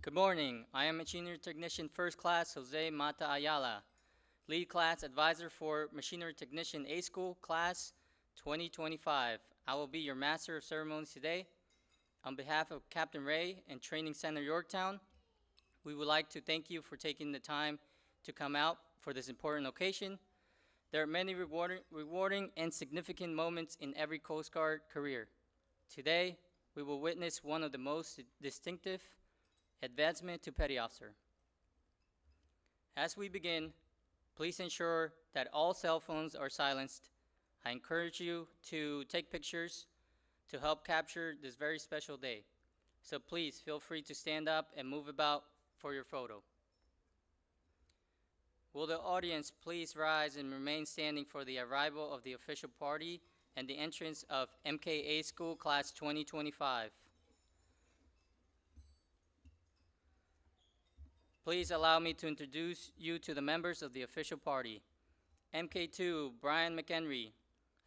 Good morning. I am Machinery Technician First Class Jose Mata Ayala, Lead Class Advisor for Machinery Technician A School Class 2025. I will be your Master of Ceremonies today. On behalf of Captain Ray and Training Center Yorktown, we would like to thank you for taking the time to come out for this important occasion. There are many rewarding and significant moments in every Coast Guard career. Today, we will witness one of the most distinctive advancement to Petty Officer. As we begin, please ensure that all cell phones are silenced. I encourage you to take pictures to help capture this very special day. So please feel free to stand up and move about for your photo. Will the audience please rise and remain standing for the arrival of the official party and the entrance of MKA School Class 2025. Please allow me to introduce you to the members of the official party. MK2, Brian McHenry,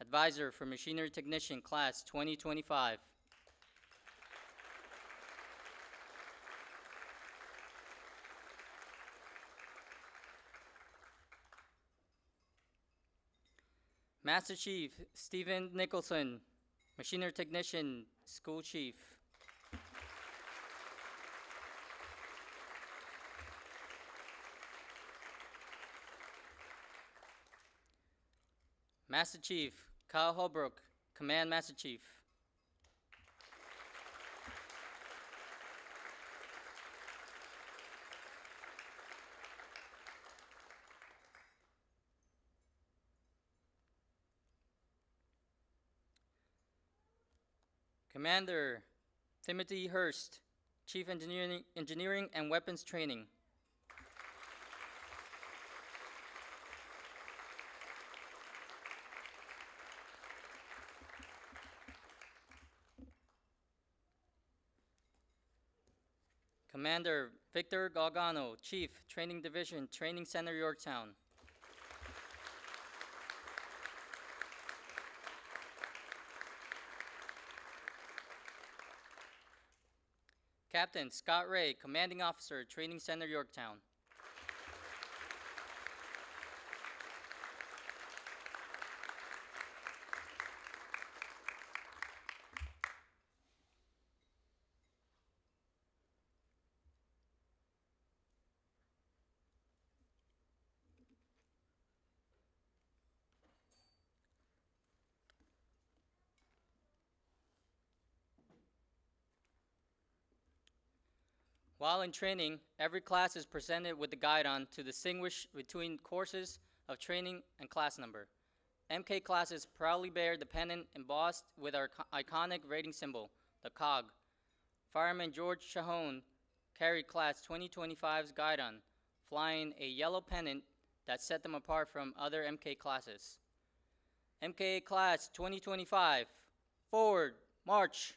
Advisor for Machinery Technician Class 2025. Master Chief, Stephen Nicholson, Machinery Technician, School Chief. Master Chief, Kyle Holbrook, Command Master Chief. Commander Timothy Hurst, Chief Engineering and Weapons Training. Commander Victor Galgano, Chief, Training Division, Training Center, Yorktown. Captain Scott Ray, Commanding Officer, Training Center, Yorktown. While in training, every class is presented with a guidon to distinguish between courses of training and class number. MK classes proudly bear the pennant embossed with our iconic rating symbol, the COG. Fireman George Chahone carried Class 2025's guidon, flying a yellow pennant that set them apart from other MK classes. MK Class 2025, forward, march.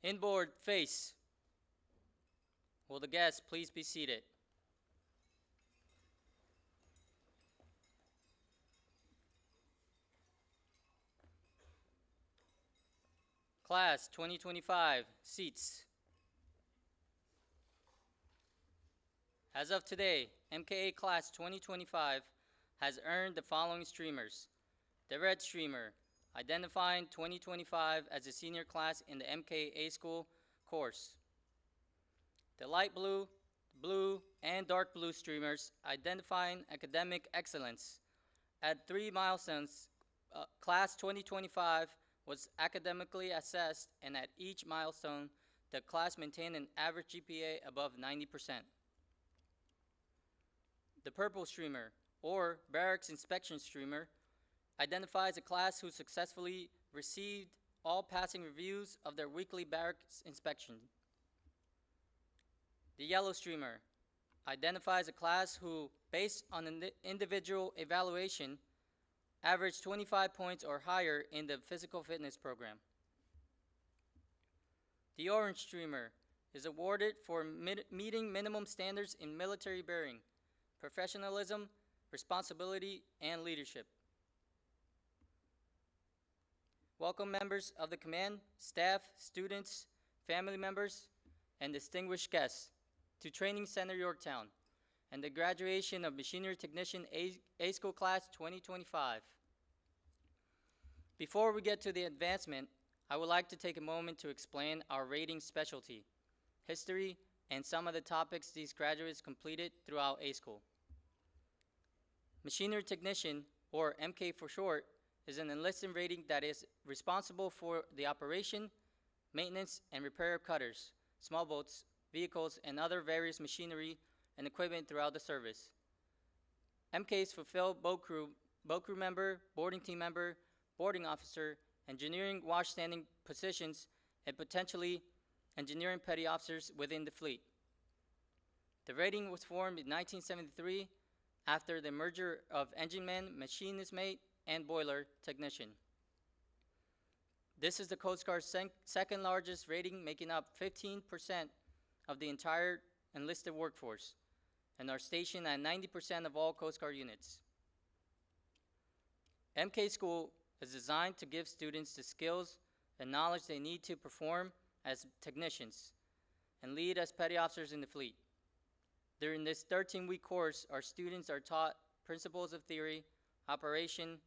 Inboard face. Will the guests please be seated? Class 2025, seats. As of today, MKA Class 2025 has earned the following streamers. The red streamer, identifying 2025 as a senior class in the MKA School course. The light blue, blue, and dark blue streamers identifying academic excellence. At 3 milestones, Class 2025 was academically assessed, and at each milestone, the class maintained an average GPA above 90%. The purple streamer, or barracks inspection streamer, identifies a class who successfully received all passing reviews of their weekly barracks inspection. The yellow streamer identifies a class who, based on an individual evaluation, averaged 25 points or higher in the physical fitness program. The orange streamer is awarded for meeting minimum standards in military bearing, professionalism, responsibility, and leadership. Welcome members of the command, staff, students, family members, and distinguished guests to Training Center Yorktown and the graduation of Machinery Technician A School Class 2025. Before we get to the advancement, I would like to take a moment to explain our rating specialty, history, and some of the topics these graduates completed throughout A School. Machinery Technician, or MK for short, is an enlisted rating that is responsible for the operation, maintenance, and repair of cutters, small boats, vehicles, and other various machinery and equipment throughout the service. MKs fulfill boat crew member, boarding team member, boarding officer, engineering washstanding positions, and potentially engineering petty officers within the fleet. The rating was formed in 1973 after the merger of engine man, machinist mate, and boiler technician. This is the Coast Guard's second largest rating, making up 15% of the entire enlisted workforce, and are stationed at 90% of all Coast Guard units. MK School is designed to give students the skills and knowledge they need to perform as technicians and lead as petty officers in the fleet. During this 13-week course, our students are taught principles of theory, operation,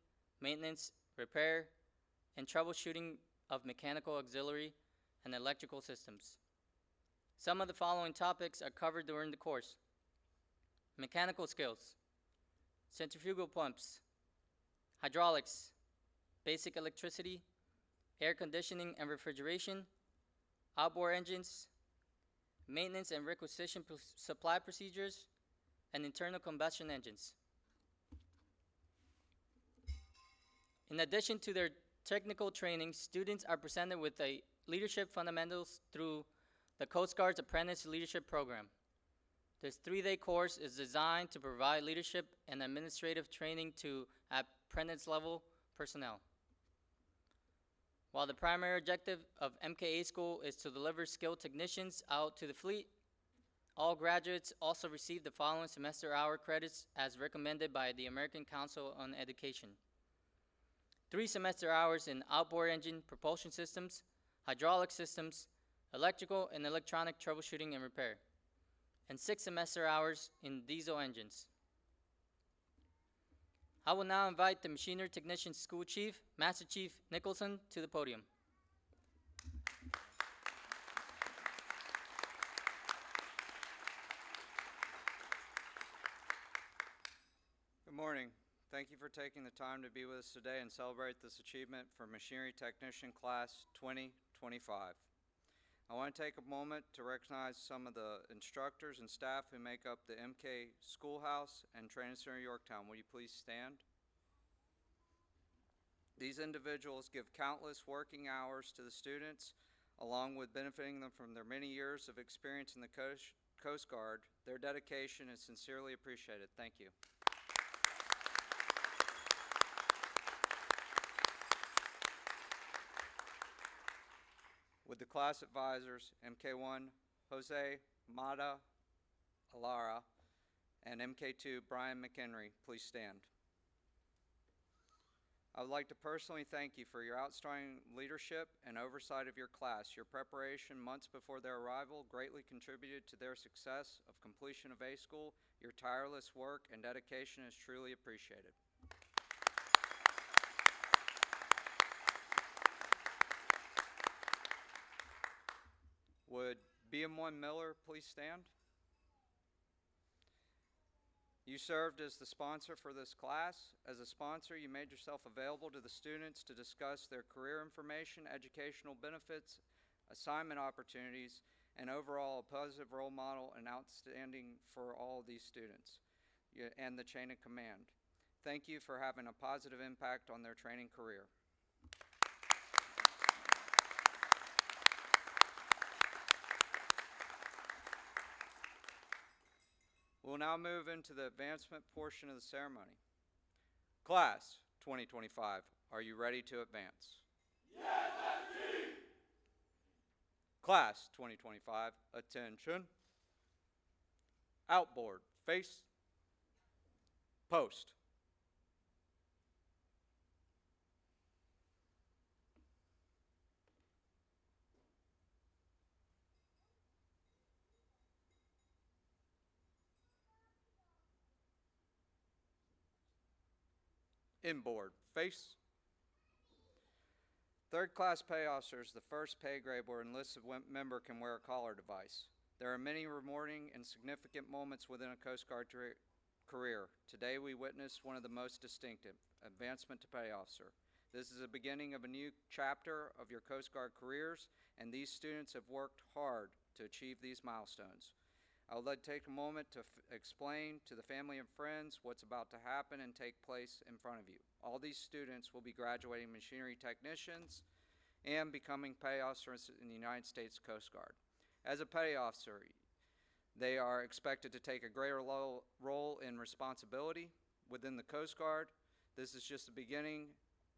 maintenance, repair, and troubleshooting of mechanical auxiliary and electrical systems. Some of the following topics are covered during the course: mechanical skills, centrifugal pumps, hydraulics, basic electricity, air conditioning and refrigeration, outboard engines, maintenance and requisition supply procedures, and internal combustion engines. In addition to their technical training, students are presented with a leadership fundamentals through the Coast Guard's Apprentice Leadership Program. This 3-day course is designed to provide leadership and administrative training to apprentice-level personnel. While the primary objective of MKA School is to deliver skilled technicians out to the fleet, all graduates also receive the following semester hour credits as recommended by the American Council on Education: 3 semester hours in outboard engine propulsion systems, hydraulic systems, electrical and electronic troubleshooting and repair, and 6 semester hours in diesel engines. I will now invite the Machinery Technician School Chief, Master Chief Nicholson, to the podium. Good morning. Thank you for taking the time to be with us today and celebrate this achievement for Machinery Technician Class 2025. I want to take a moment to recognize some of the instructors and staff who make up the MK Schoolhouse and Training Center Yorktown. Will you please stand? These individuals give countless working hours to the students, along with benefiting them from their many years of experience in the Coast Guard. Their dedication is sincerely appreciated. Thank you. With the class advisors, MK1 Jose Mata Alara and MK2 Brian McHenry, please stand. I would like to personally thank you for your outstanding leadership and oversight of your class. Your preparation months before their arrival greatly contributed to their success of completion of A School. Your tireless work and dedication is truly appreciated. Would BM1 Miller please stand? You served as the sponsor for this class. As a sponsor, you made yourself available to the students to discuss their career information, educational benefits, assignment opportunities, and overall a positive role model and outstanding for all of these students and the chain of command. Thank you for having a positive impact on their training career. We'll now move into the advancement portion of the ceremony. Class 2025, are you ready to advance? Yes, Master Chief! Class 2025, attention. Outboard, face, post. Inboard, face. Third class pay officers, the first pay grade where an enlisted member can wear a collar device. There are many rewarding and significant moments within a Coast Guard career. Today we witness one of the most distinctive, advancement to pay officer. This is the beginning of a new chapter of your Coast Guard careers, and these students have worked hard to achieve these milestones. I would like to take a moment to explain to the family and friends what's about to happen and take place in front of you. All these students will be graduating machinery technicians and becoming pay officers in the United States Coast Guard. As a pay officer, they are expected to take a greater role in responsibility within the Coast Guard. This is just the beginning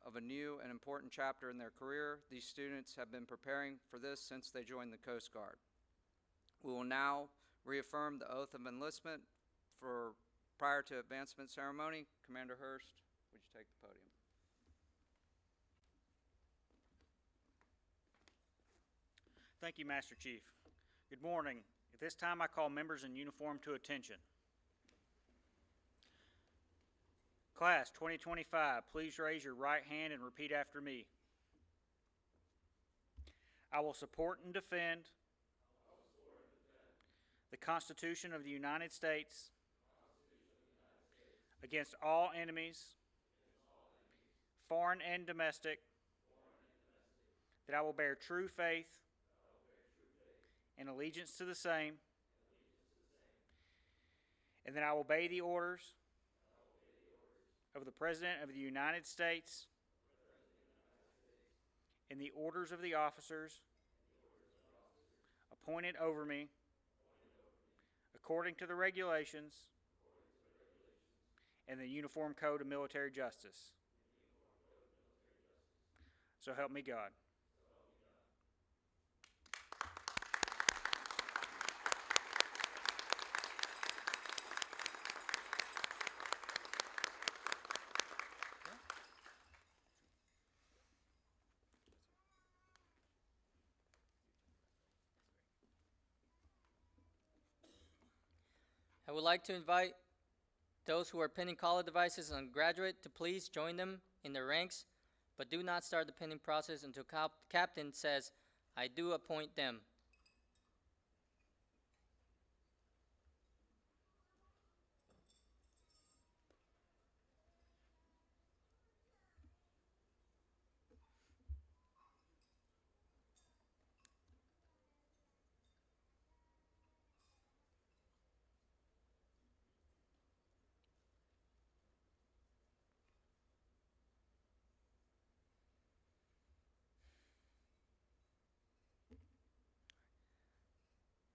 of a new and important chapter in their career. These students have been preparing for this since they joined the Coast Guard. We will now reaffirm the oath of enlistment for prior to advancement ceremony. Commander Hurst, would you take the podium? Thank you, Master Chief. Good morning. At this time, I call members in uniform to attention. Class 2025, please raise your right hand and repeat after me. I will support and defend the Constitution of the United States against all enemies, foreign and domestic, that I will bear true faith and allegiance to the same, and that I will obey the orders of the President of the United States and the orders of the officers appointed over me according to the regulations and the Uniform Code of Military Justice. So help me God. I would like to invite those who are pinning collar devices on graduate to please join them in their ranks, but do not start the pinning process until captain says, "I do appoint them."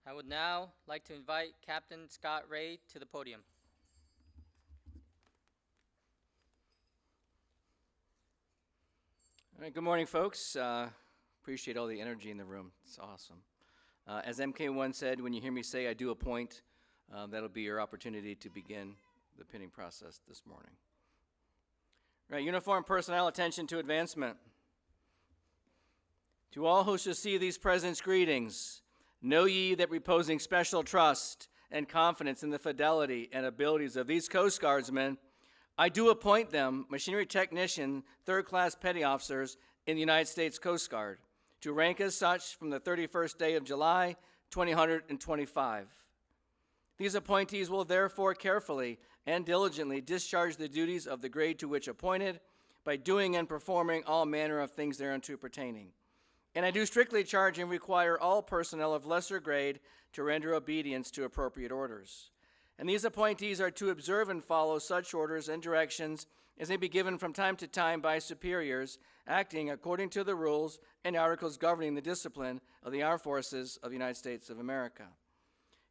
I would now like to invite Captain Scott Ray to the podium. All right, good morning, folks. Appreciate all the energy in the room. It's awesome. As MK1 said, when you hear me say I do appoint, that'll be your opportunity to begin the pinning process this morning. All right, uniformed personnel, attention to advancement. To all who shall see these presents, greetings. Know ye that reposing special trust and confidence in the fidelity and abilities of these Coast Guardsmen, I do appoint them machinery technician, third-class petty officers in the United States Coast Guard, to rank as such from the 31st day of July, 2025. These appointees will therefore carefully and diligently discharge the duties of the grade to which appointed by doing and performing all manner of things thereunto pertaining. And I do strictly charge and require all personnel of lesser grade to render obedience to appropriate orders. and these appointees are to observe and follow such orders and directions as may be given from time to time by superiors, acting according to the rules and articles governing the discipline of the Armed Forces of the United States of America.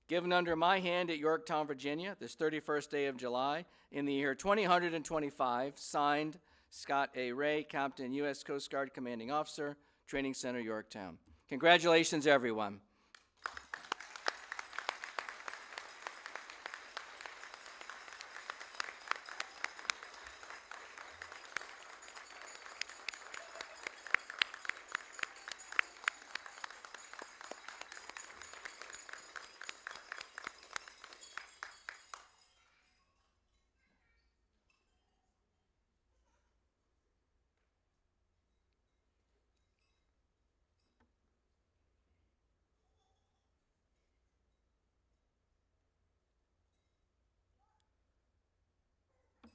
Given under my hand at Yorktown, Virginia, this 31st day of July, in the year 2025, signed, Scott A. Ray, Captain, U.S. Coast Guard Commanding Officer, Training Center, Yorktown. Congratulations, everyone.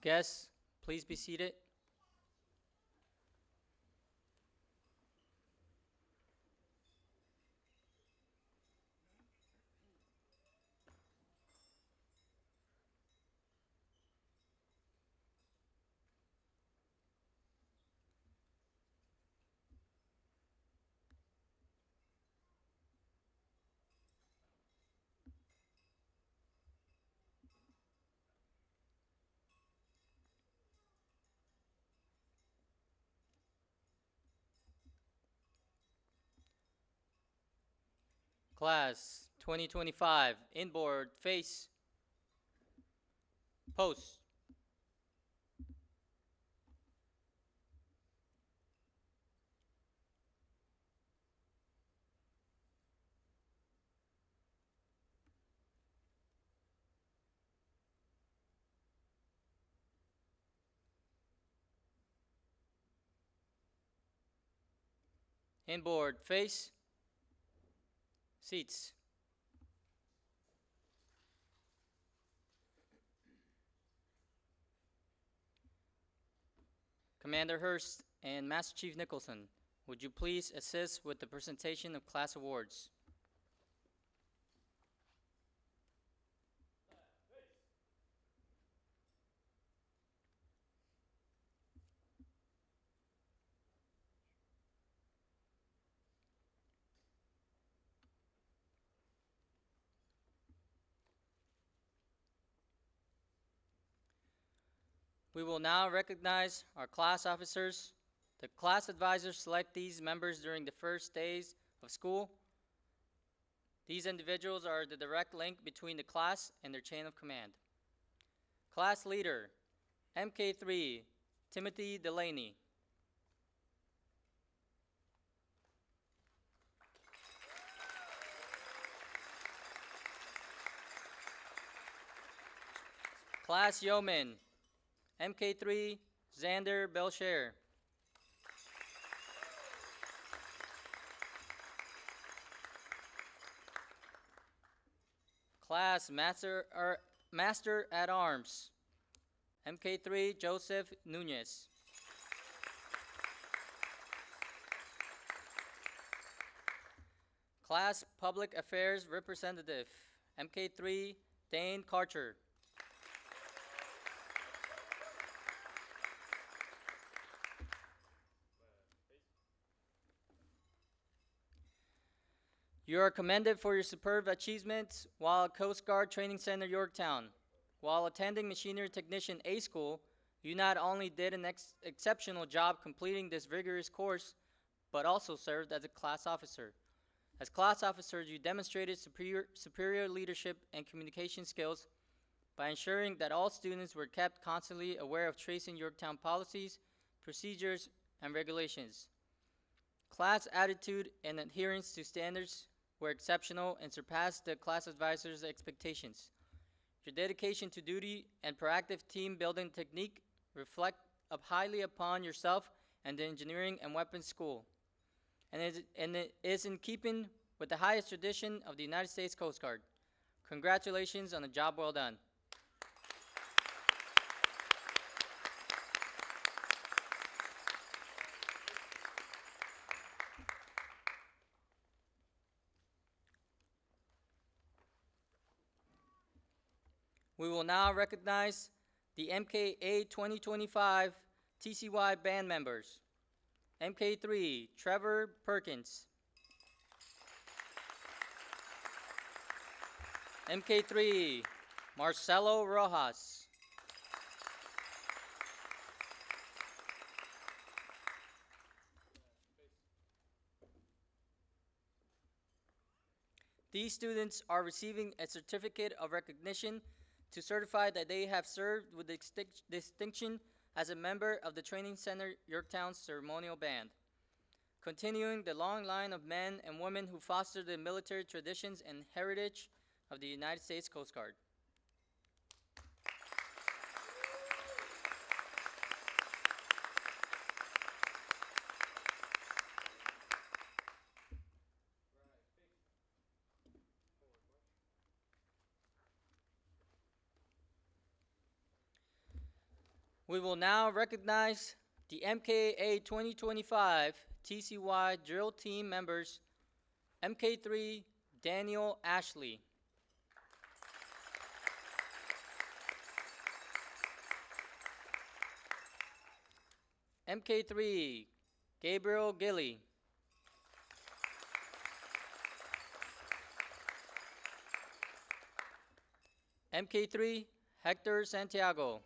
Guests, please be seated. Class 2025, inboard, face, post. Inboard, face, seats. Commander Hurst and Master Chief Nicholson, would you please assist with the presentation of class awards? We will now recognize our class officers. The class advisors select these members during the first days of school. These individuals are the direct link between the class and their chain of command. Class leader, MK3, Timothy Delaney. Class yeoman, MK3, Xander Belcher. Class Master at Arms, MK3, Joseph Nunez. Class Public Affairs Representative, MK3, Dane Karcher. You are commended for your superb achievements while at Coast Guard Training Center, Yorktown. While attending Machinery Technician A School, you not only did an exceptional job completing this rigorous course, but also served as a class officer. As class officers, you demonstrated superior leadership and communication skills by ensuring that all students were kept constantly aware of tracing Yorktown policies, procedures, and regulations. Class attitude and adherence to standards were exceptional and surpassed the class advisor's expectations. Your dedication to duty and proactive team building technique reflect up highly upon yourself and the engineering and weapons school. And it is in keeping with the highest tradition of the United States Coast Guard. Congratulations on a job well done. We will now recognize the MKA 2025 TCY band members. MK3, Trevor Perkins. MK3, Marcelo Rojas. These students are receiving a certificate of recognition to certify that they have served with distinction as a member of the Training Center Yorktown Ceremonial Band, continuing the long line of men and women who foster the military traditions and heritage of the United States Coast Guard. We will now recognize the MKA 2025 TCY drill team members. MK3, Daniel Ashley. MK3, Gabriel Gilly. MK3, Hector Santiago.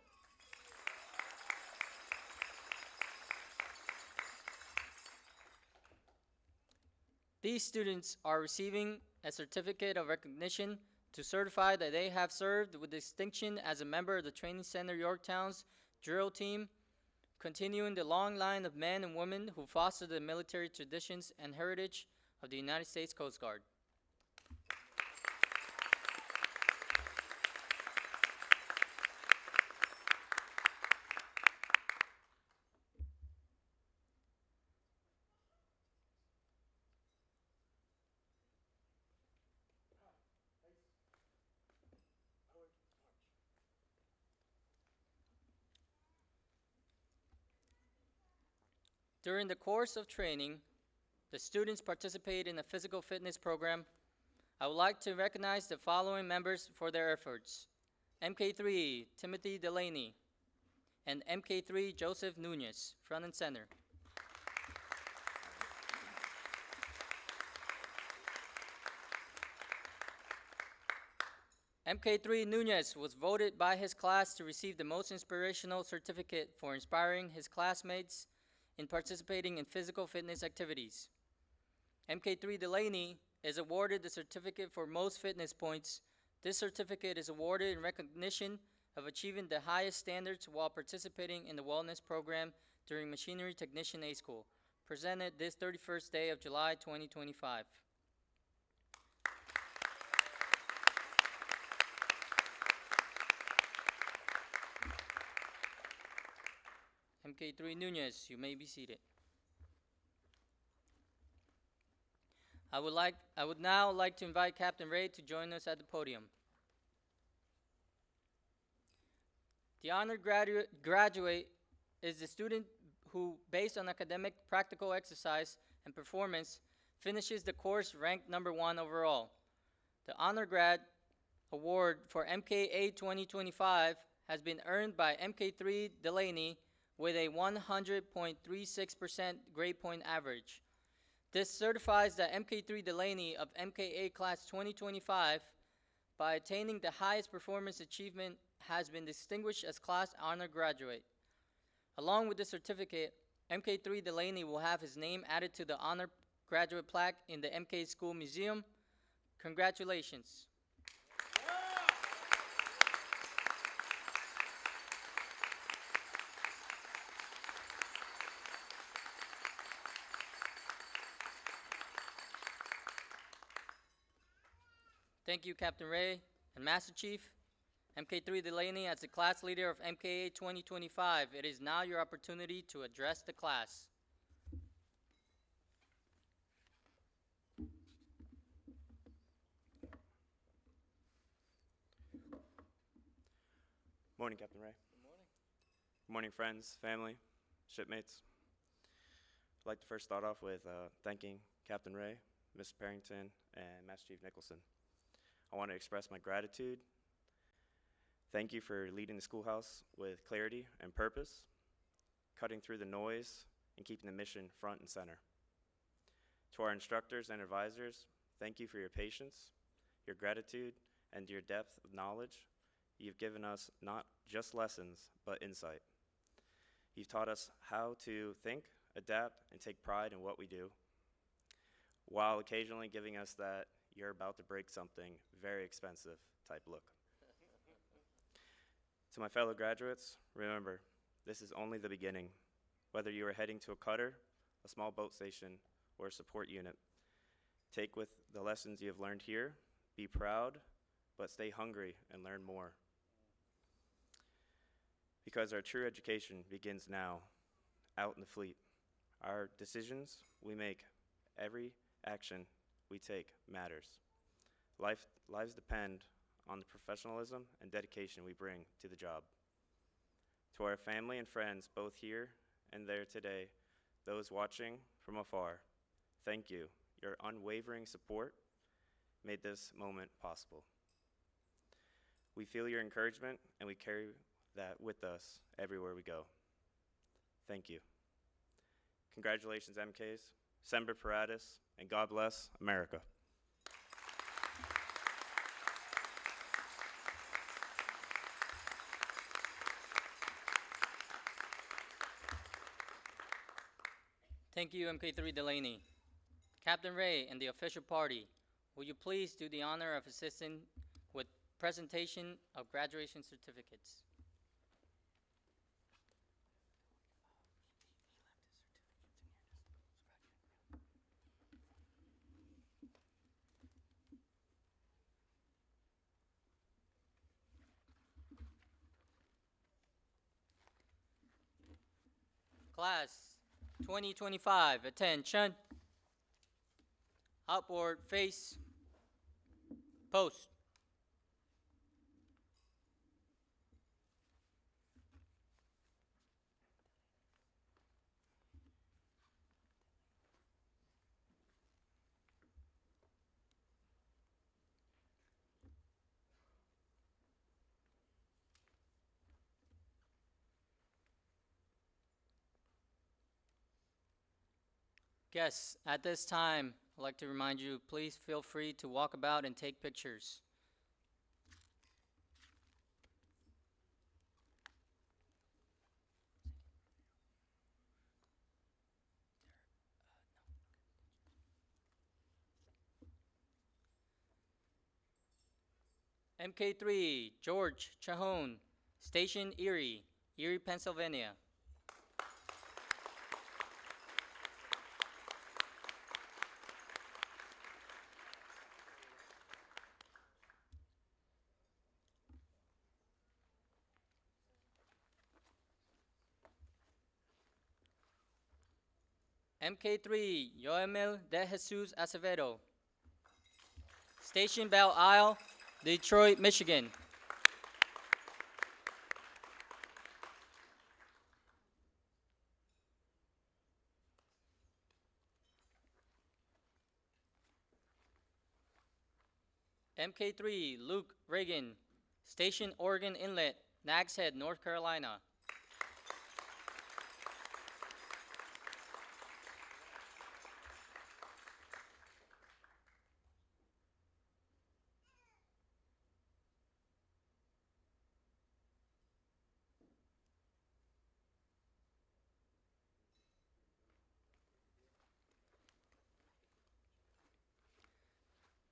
These students are receiving a certificate of recognition to certify that they have served with distinction as a member of the Training Center Yorktown's drill team, continuing the long line of men and women who foster the military traditions and heritage of the United States Coast Guard. During the course of training, the students participate in a physical fitness program. I would like to recognize the following members for their efforts: MK3, Timothy Delaney, and MK3, Joseph Nunez, front and center. MK3 Nunez was voted by his class to receive the most inspirational certificate for inspiring his classmates in participating in physical fitness activities. MK3 Delaney is awarded the certificate for most fitness points. This certificate is awarded in recognition of achieving the highest standards while participating in the wellness program during Machinery Technician A School, presented this 31st day of July 2025. MK3 Nunez, you may be seated. I would now like to invite Captain Ray to join us at the podium. The honored graduate is the student who, based on academic, practical exercise, and performance, finishes the course ranked number 1 overall. The honor grad award for MKA 2025 has been earned by MK3 Delaney with a 100.36% grade point average. This certifies that MK3 Delaney of MKA Class 2025, by attaining the highest performance achievement, has been distinguished as class honor graduate. Along with the certificate, MK3 Delaney will have his name added to the honor graduate plaque in the MK School Museum. Congratulations. Thank you, Captain Ray and Master Chief. MK3 Delaney, as the class leader of MKA 2025, it is now your opportunity to address the class. Morning, Captain Ray. Good morning. Good morning, friends, family, shipmates. I'd like to first start off with thanking Captain Ray, Ms. Parrington, and Master Chief Nicholson. I want to express my gratitude Thank you for leading the schoolhouse with clarity and purpose, cutting through the noise and keeping the mission front and center. To our instructors and advisors, thank you for your patience, your gratitude, and your depth of knowledge. You've given us not just lessons, but insight. You've taught us how to think, adapt, and take pride in what we do, while occasionally giving us that you're about to break something very expensive type look. To my fellow graduates, remember, this is only the beginning. Whether you are heading to a cutter, a small boat station, or a support unit, take with the lessons you have learned here, be proud, but stay hungry and learn more. Because our true education begins now, out in the fleet. Our decisions we make, every action we take matters. Lives depend on the professionalism and dedication we bring to the job. To our family and friends, both here and there today, those watching from afar, thank you. Your unwavering support made this moment possible. We feel your encouragement, and we carry that with us everywhere we go. Thank you. Congratulations, MKs, Semper Paratus, and God bless America. Thank you, MK3 Delaney. Captain Ray and the official party, will you please do the honor of assisting with presentation of graduation certificates? Class 2025, attention. Outward face, post. Guests, at this time, I'd like to remind you, please feel free to walk about and take pictures. MK3, George Chahone, Station Erie, Erie, Pennsylvania. MK3, Yoemil de Jesus Acevedo, Station Belle Isle, Detroit, Michigan. MK3, Luke Reagan, Station Oregon Inlet, Nags Head, North Carolina.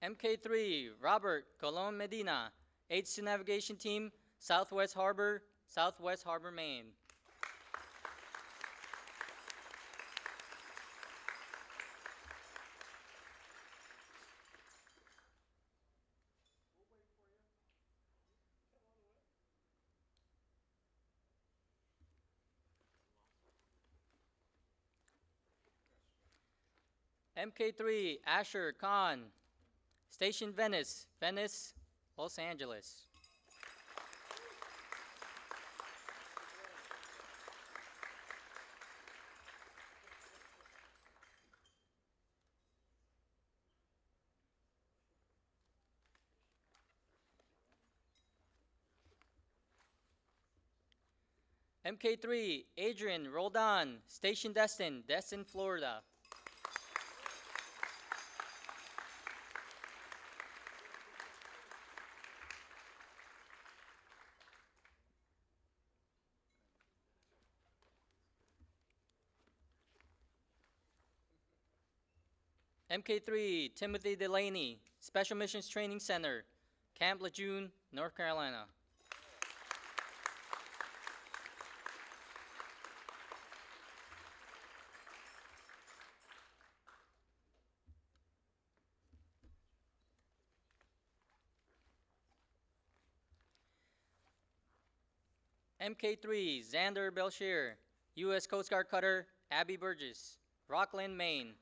MK3, Robert Colon Medina, H2 Navigation Team, Southwest Harbor, Maine. MK3, Asher Khan, Station Venice, Los Angeles. MK3, Adrian Roldan, Station Destin, Destin, Florida. MK3, Timothy Delaney, Special Missions Training Center, Camp Lejeune, North Carolina. MK3, Xander Belshire, U.S. Coast Guard Cutter, Abby Burgess, Rockland, Maine.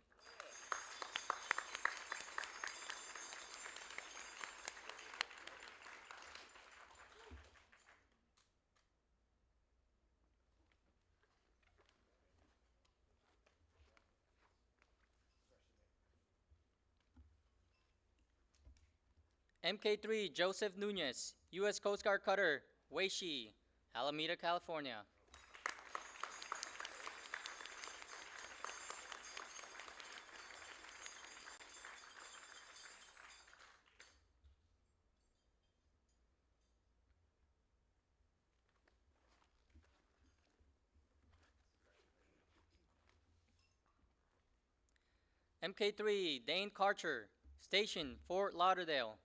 MK3, Joseph Nunez, U.S. Coast Guard Cutter, Weishi, Alameda, California. MK3, Dane Karcher, Station Fort Lauderdale,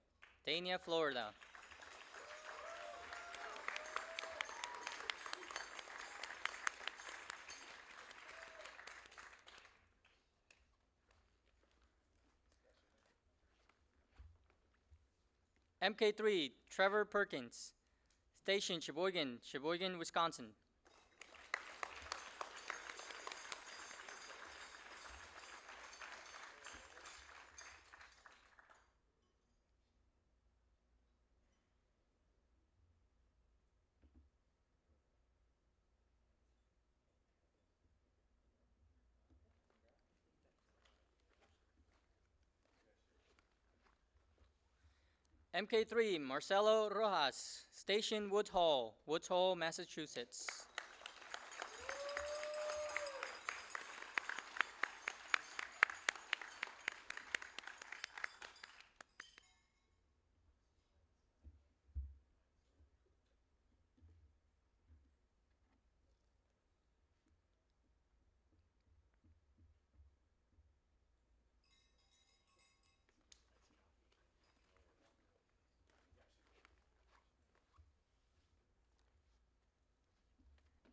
Dania, Florida. MK3, Trevor Perkins, Station Sheboygan, Sheboygan, Wisconsin. MK3, Marcelo Rojas, Station Woods Hole, Massachusetts.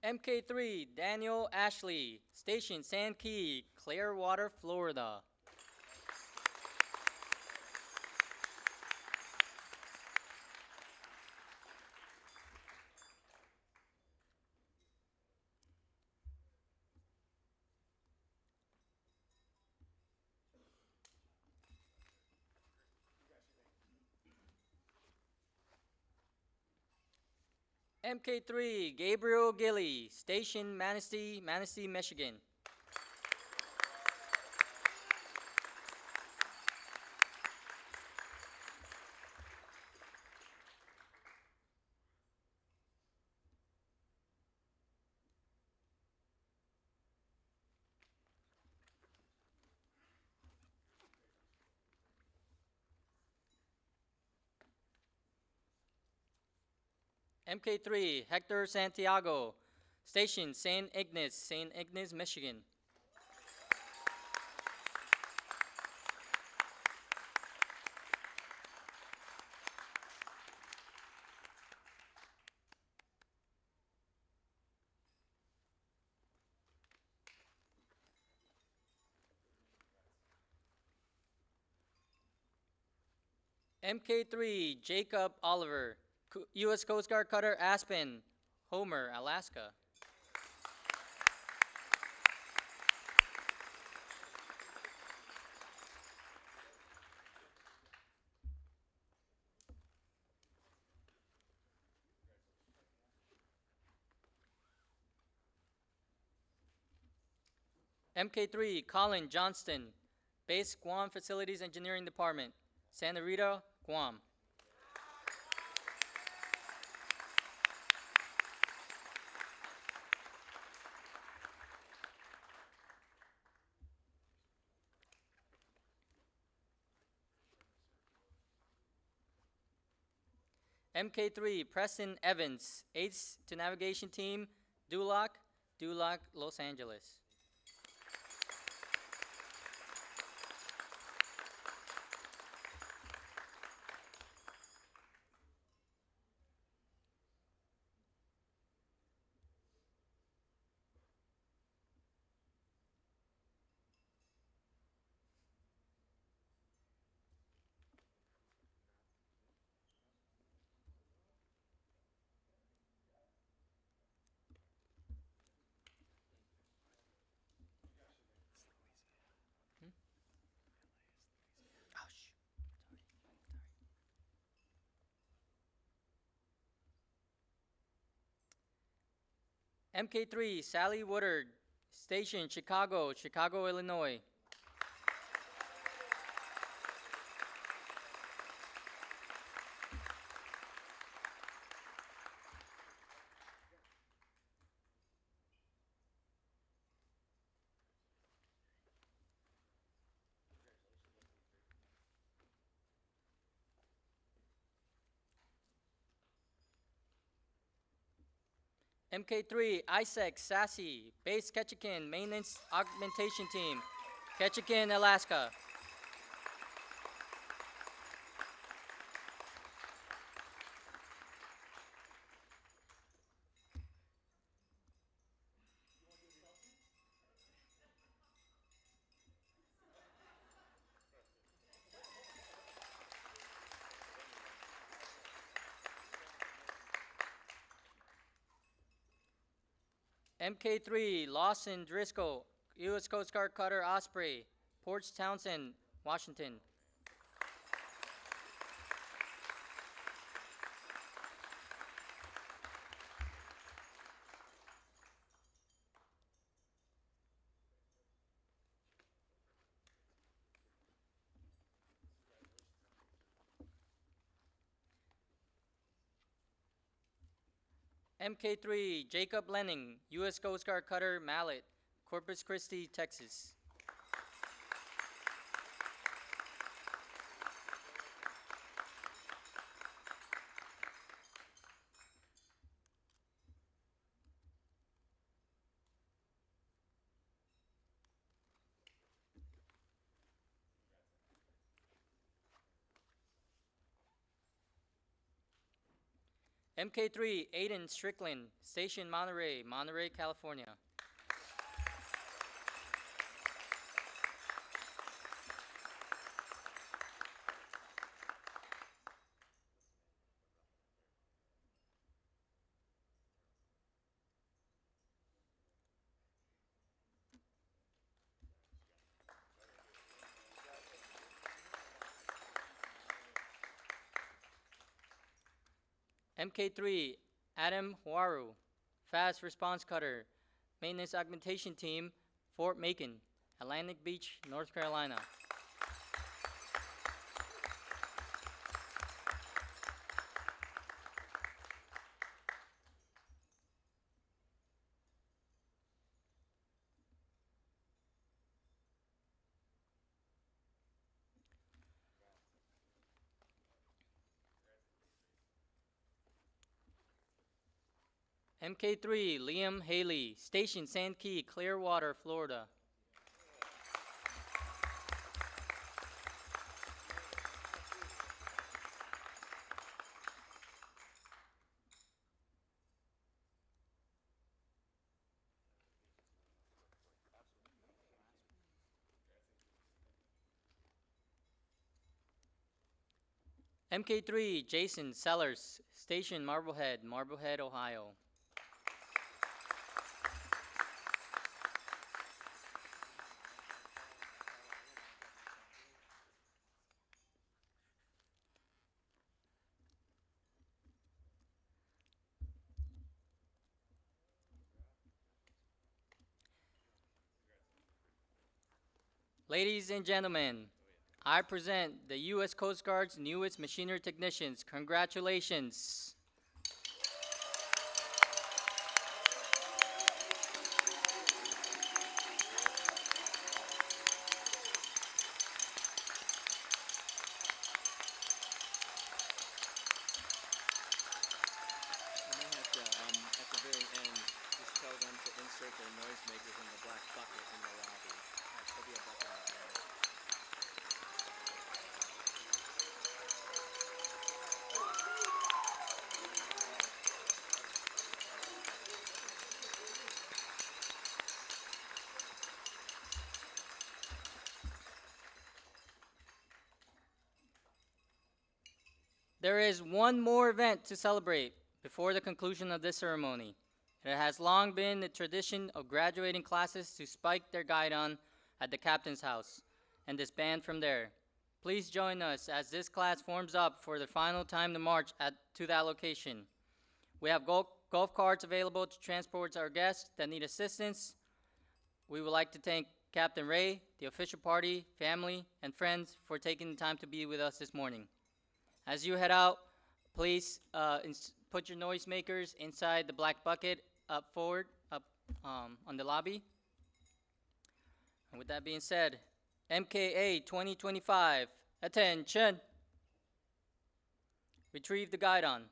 MK3, Daniel Ashley, Station Sand Key, Clearwater, Florida. MK3, Gabriel Gilly, Station Manistee, Michigan. MK3, Hector Santiago, Station St. Ignace, Michigan. MK3, Jacob Oliver, U.S. Coast Guard Cutter Aspen, Homer, Alaska. MK3, Colin Johnston, Base Guam Facilities Engineering Department, Santa Rita, Guam. MK3, Preston Evans. Aids to Navigation Team, Duloc, Los Angeles. MK3, Sally Woodard. Station, Chicago, Illinois. MK3, Isaac Sassy. Base Ketchikan, Maintenance Augmentation Team, Ketchikan, Alaska. MK3, Lawson Driscoll. U.S. Coast Guard Cutter Osprey, Ports Townsend, Washington. MK3, Jacob Lenning, U.S. Coast Guard Cutter Mallet, Corpus Christi, Texas. MK3, Aiden Strickland, Station Monterey, California. MK3, Adam Huaru, Fast Response Cutter, Maintenance Augmentation Team, Fort Macon, Atlantic Beach, North Carolina. MK3, Liam Haley, Station Sand Key, Clearwater, Florida. MK3, Jason Sellers, Station Marblehead, Ohio. Ladies and gentlemen, I present the U.S. Coast Guard's newest machinery technicians. Congratulations. There is one more event to celebrate before the conclusion of this ceremony. It has long been the tradition of graduating classes to spike their guidon at the captain's house and disband from there. Please join us as this class forms up for the final time to march to that location. We have golf carts available to transport our guests that need assistance. We would like to thank Captain Ray, the official party, family, and friends for taking the time to be with us this morning. As you head out, please put your noisemakers inside the black bucket up on the lobby. And with that being said, MKA 2025, attention. Retrieve the guidon.